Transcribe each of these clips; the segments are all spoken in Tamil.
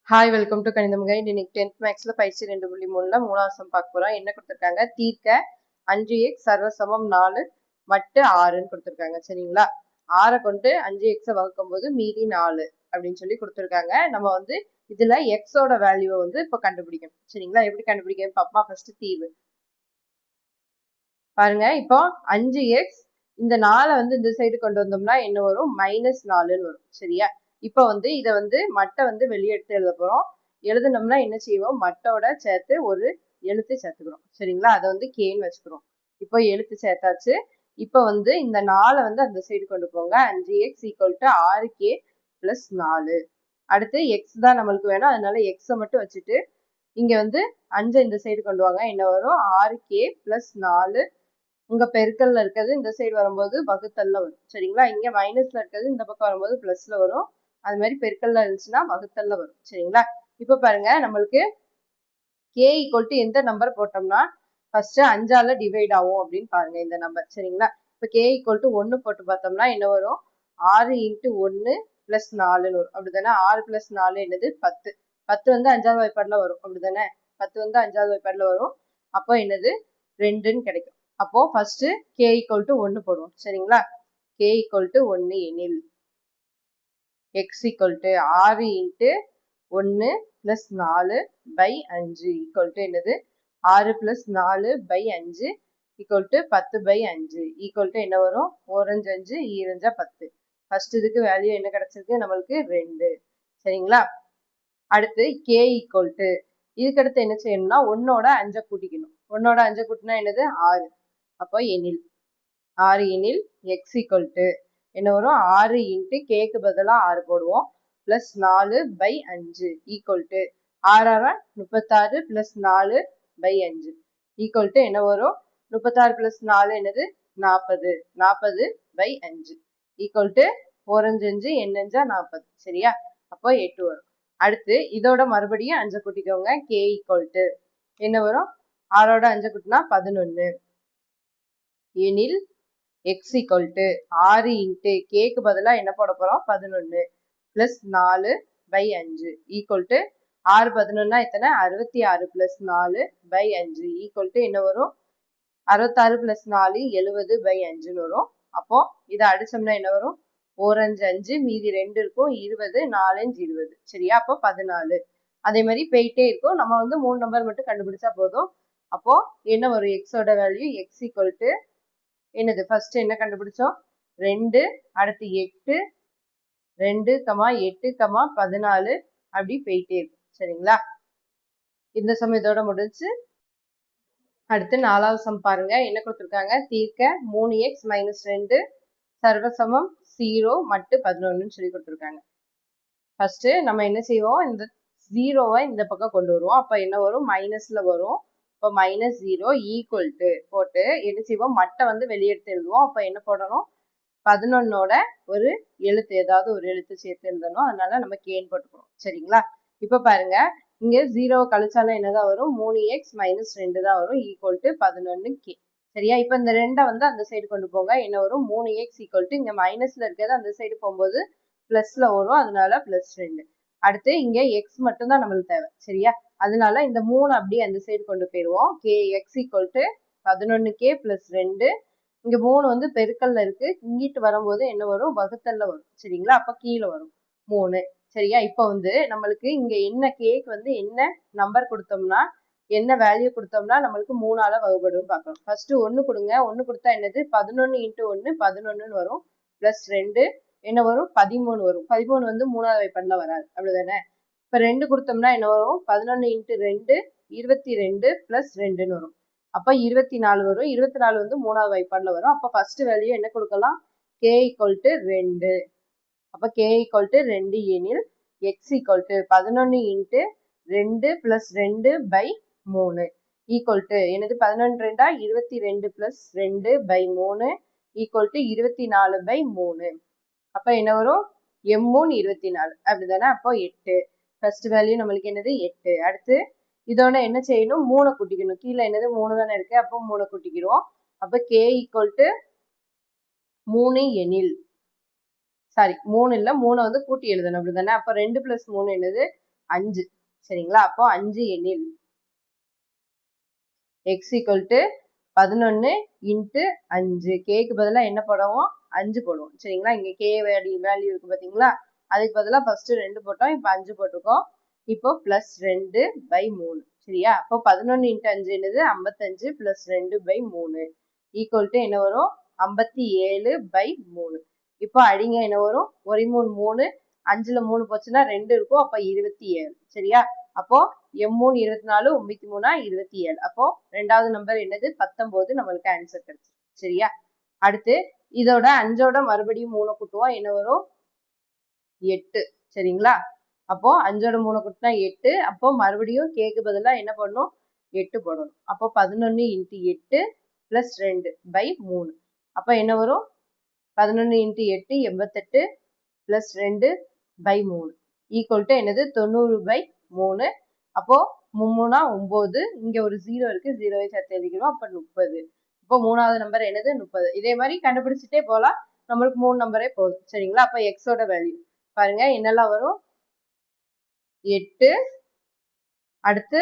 ஹாய் வெல்கம் டு கணிதம் கைட். இன்னைக்கு 10th மேக்ஸ்ல பயிற்சி 2.3ல மூணாவது சம் பார்க்க போறோம். என்ன கொடுத்துருக்காங்க? தீர்க்க 5x சர்வசமம் 4 மட்டு 6ன்னு கொடுத்துருக்காங்க. சரிங்களா? 6 கொண்டு 5x வகுக்கும் போது மீதி 4 அப்படின்னு சொல்லி கொடுத்துருக்காங்க. நம்ம வந்து இதுல எக்ஸோட வேல்யூவை வந்து இப்ப கண்டுபிடிக்கணும். சரிங்களா? எப்படி கண்டுபிடிக்கணும் பாப்பா? ஃபர்ஸ்ட் தீர்வு பாருங்க. இப்போ 5x இந்த 4 வந்து இந்த சைடு கொண்டு வந்தோம்னா என்ன வரும்? -4ன்னு வரும். சரியா? இப்போ வந்து இதை வந்து மட்டை வந்து வெளியே எடுத்து எழுத போறோம். எழுதுனோம்னா என்ன செய்வோம்? மட்டோட சேர்த்து ஒரு எழுத்து சேர்த்துக்கிறோம். சரிங்களா? அதை வந்து கேன்னு வச்சுக்கிறோம். இப்போ எழுத்து சேர்த்தாச்சு. இப்போ வந்து இந்த 4 வந்து அந்த சைடு கொண்டு போங்க. 5x = 6k + 4. அடுத்து எக்ஸ் தான் நம்மளுக்கு வேணும், அதனால எக்ஸை மட்டும் வச்சுட்டு இங்க வந்து 5 இந்த சைடு கொண்டு வாங்க. என்ன வரும்? 6k + 4. உங்க பெருக்கல்ல இருக்கிறது இந்த சைடு வரும்போது வகுத்தல்ல வரும். சரிங்களா? இங்க மைனஸ்ல இருக்கிறது இந்த பக்கம் வரும்போது பிளஸ்ல வரும். அது மாதிரி பெருக்கல்ல இருந்துச்சுன்னா வகுத்தல்ல வரும். சரிங்களா? இப்ப பாருங்க, நம்மளுக்கு k = எந்த நம்பர் போட்டோம்னா ஃபர்ஸ்ட் 5ஆல டிவைட் ஆகும் அப்படின்னு பாருங்க இந்த நம்பர். சரிங்களா? இப்ப k = 1 போட்டு பார்த்தோம்னா என்ன வரும்? 6 × 1 + 4ன்னு வரும். அப்படிதானே? 6 + 4 என்னது? 10. 10 வந்து 5வது வாய்ப்பாடுல வரும். அப்படிதானே? 10 வந்து 5வது வாய்ப்பாடுல வரும். அப்போ என்னது? 2ன்னு கிடைக்கும். அப்போ ஃபர்ஸ்ட் k = 1 போடுவோம். சரிங்களா? k = 1 எனில் x = 6 × 1 + 4 / 5 = என்னது? 6 + 4 / 5 = 10/5 என்ன வரும்? 4 5 5 2 10. ஃபர்ஸ்ட் இதுக்கு வேல்யூ என்ன கிடைச்சிருக்கு? நம்மளுக்கு 2. சரிங்களா? அடுத்து k = இதுக்கு அடுத்து என்ன செய்யணும்னா 1ஓட 5 கூட்டிக்கணும். 1ஓட 5 கூட்டினா என்னது? 6. அப்போ எனில் 6 எனில் x = என்ன வரும்? 6 × kக்கு பதிலா 6 போடுவோம் +4/5 = 6 36 + 4/5 என்ன வரும்? 36 + 4 என்னது? 40. 40/5 4 5 5 8 5 40. சரியா? அப்போ 8 வரும். அடுத்து இதோட மறுபடியும் 5 கூட்டிக்கோங்க. k = என்ன வரும்? 6ஓட 5 கூட்டினா 11 எனில் x = 6 × kக்கு பதிலா என்ன போட போறோம்? 11 +4/5 6 11 எத்தனை? 66 + 4/5 என்ன வரும்? 66 + 4 70/5ன்னு வரும். அப்போ இதை அடிச்சோம்னா என்ன வரும்? 4 5 5 மீதி 2 இருக்கும் 20 4 5 20. சரியா? அப்போ 14. அதே மாதிரி போயிட்டே இருக்கும். நம்ம வந்து 3 நம்பர் மட்டும் கண்டுபிடிச்சா போதும். அப்போ என்ன வரும்? எக்ஸோட வேல்யூ x = என்னது? ஃபர்ஸ்ட் என்ன கண்டுபிடிச்சோம்? 2, அடுத்து 8, 2, 8, 14 அப்படி போயிட்டே இருக்கும். சரிங்களா? இந்த சம் இதோட முடிஞ்சு. அடுத்து 4வது சம் பாருங்க. என்ன கொடுத்துருக்காங்க? தீர்க்க 3x - 2 சர்வசமம் 0 மட்டு 11ன்னு சொல்லி கொடுத்துருக்காங்க. ஃபர்ஸ்ட் நம்ம என்ன செய்வோம்? இந்த 0வை இந்த பக்கம் கொண்டு வருவோம். அப்ப என்ன வரும்? மைனஸ்ல வரும். இப்போ -0 = போட்டு என்ன செய்வோம்? மட்டை வந்து வெளியெடுத்து எழுதுவோம். அப்ப என்ன போடணும்? 11ஓட ஒரு எழுத்து, ஏதாவது ஒரு எழுத்து சேர்த்து எழுதணும். அதனால நம்ம கேன்னு போட்டுக்கிறோம். சரிங்களா? இப்ப பாருங்க, இங்க 0 கழிச்சாலும் என்னதான் வரும்? 3x - 2 தான் வரும் =11k. சரியா? இப்ப இந்த 2 வந்து அந்த சைடு கொண்டு போங்க. என்ன வரும்? 3x = இங்க மைனஸ்ல இருக்கிறது அந்த சைடு போகும்போது பிளஸ்ல வரும். அதனால +2. அடுத்து இங்க x மட்டும் தான் நம்மளுக்கு தேவை. சரியா? அதனால இந்த 3 அப்படியே அந்த சைடு கொண்டு போயிடுவோம். x = 11k + 2. இங்க 3 வந்து பெருக்கல்ல இருக்கு. இங்கிட்டு வரும்போது என்ன வரும்? வகுத்தல்ல வரும். சரிங்களா? அப்ப கீழே வரும் 3. சரியா? இப்ப வந்து நம்மளுக்கு இங்க என்ன கேக்கு வந்து என்ன நம்பர் கொடுத்தோம்னா என்ன வேல்யூ கொடுத்தோம்னா நம்மளுக்கு 3ஆல வகுபடும் பார்க்கணும். ஃபர்ஸ்ட் 1 கொடுங்க. 1 கொடுத்தா என்னது? 11 × 1 11ன்னு வரும். +2 என்ன வரும்? 13 வரும். 13 வந்து 3வது வாய்ப்பாடுல வராது. அப்படிதானே? இப்ப 2 கொடுத்தோம்னா என்ன வரும்? 11 × 2 22 +2ன்னு வரும். அப்ப 24 வரும். 24 வந்து 3வது வாய்ப்பாடுல வரும். அப்ப ஃபர்ஸ்ட் வேல்யூ என்ன கொடுக்கலாம்? k = 2. அப்ப k = 2 எனில் x = 11 × 2 + 2/3 என்னது? 11 2 22 + 2/3 24/3. அப்ப என்ன வரும்? m3 24. அப்படிதானே? அப்போ 8. ஃபர்ஸ்ட் வேல்யூ நம்மளுக்கு என்னது? 8. அடுத்து இதோட என்ன செய்யணும்? 3 கூட்டிக்கணும். கீழே என்னது? 3 தானே இருக்கு. அப்போ 3 கூட்டிக்கிறோம். அப்ப k = 3 எனில், சாரி 3 இல்ல, 3 வந்து கூட்டி எழுதணும். அப்படிதானே? அப்ப 2 + 3 என்னது? 5 சரிங்களா? அப்போ 5 எனில் x equal to 11 into 5 கேக்கு பதிலா என்ன போடுவோம் 5 போடுவோம் சரிங்களா? இங்க k வேல்யூ இருக்கு பாத்தீங்களா? அதுக்கு பதிலா ஃபர்ஸ்ட் 2 போட்டோம், இப்போ 5 போட்டிருக்கோம். இப்போ பிளஸ் 2/3 சரியா? அப்போ 11 into 5 என்னது 55 பிளஸ் 2/3 ஈக்குவல் டு என்ன வரும் 57/3. இப்போ அடிங்க என்ன வரும் 1 3 3 5ல 3 போச்சுன்னா 2 இருக்கும், அப்போ 27 சரியா? அப்போ M3 24 9 3 27. அப்போ ரெண்டாவது நம்பர் என்னது 19 நம்மளுக்கு ஆன்சர் கிடைச்சு சரியா? அடுத்து இதோட 5ஓட மறுபடியும் 3 கூட்டுவோம், என்ன வரும் 8 சரிங்களா? அப்போ 5ஓட 3 கூட்டினா 8. அப்போ மறுபடியும் கேக்கு பதிலா என்ன பண்ணணும் 8 போடணும். அப்போ 11 into 8 plus 2/3. அப்போ என்ன வரும் 11 into 8 88 plus 2/3 ஈக்குவல் டு என்னது 90/3. அப்போ 3 9, இங்க ஒரு 0 இருக்கு, 0வை சேர்த்து எழுதிக்கிறோம். அப்போ 30. இப்போ மூணாவது நம்பர் என்னது 30. இதே மாதிரி கண்டுபிடிச்சிட்டே போலாம், நம்மளுக்கு 3 நம்பரே போதும் சரிங்களா? அப்போ எக்ஸோட வேல்யூ பாருங்க என்னெல்லாம் வரும் 8, அடுத்து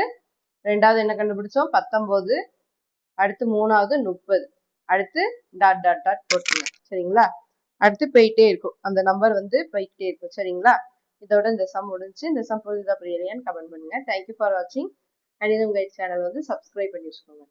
ரெண்டாவது என்ன கண்டுபிடிச்சோம் 19, அடுத்து மூணாவது 30, அடுத்து டாட் டாட் டாட் போட்டுருங்க சரிங்களா? அடுத்து போயிட்டே இருக்கும், அந்த நம்பர் வந்து போயிட்டே இருக்கும் சரிங்களா? இதோட இந்த சம் முடிஞ்சு. இந்த சம் புரியுதா புரியலையான்னு கமெண்ட் பண்ணுங்க. தேங்க்யூ ஃபார் வாட்சிங். அண்ட் இது உங்க சேனல் வந்து சப்ஸ்கிரைப் பண்ணி வச்சுக்கோங்க.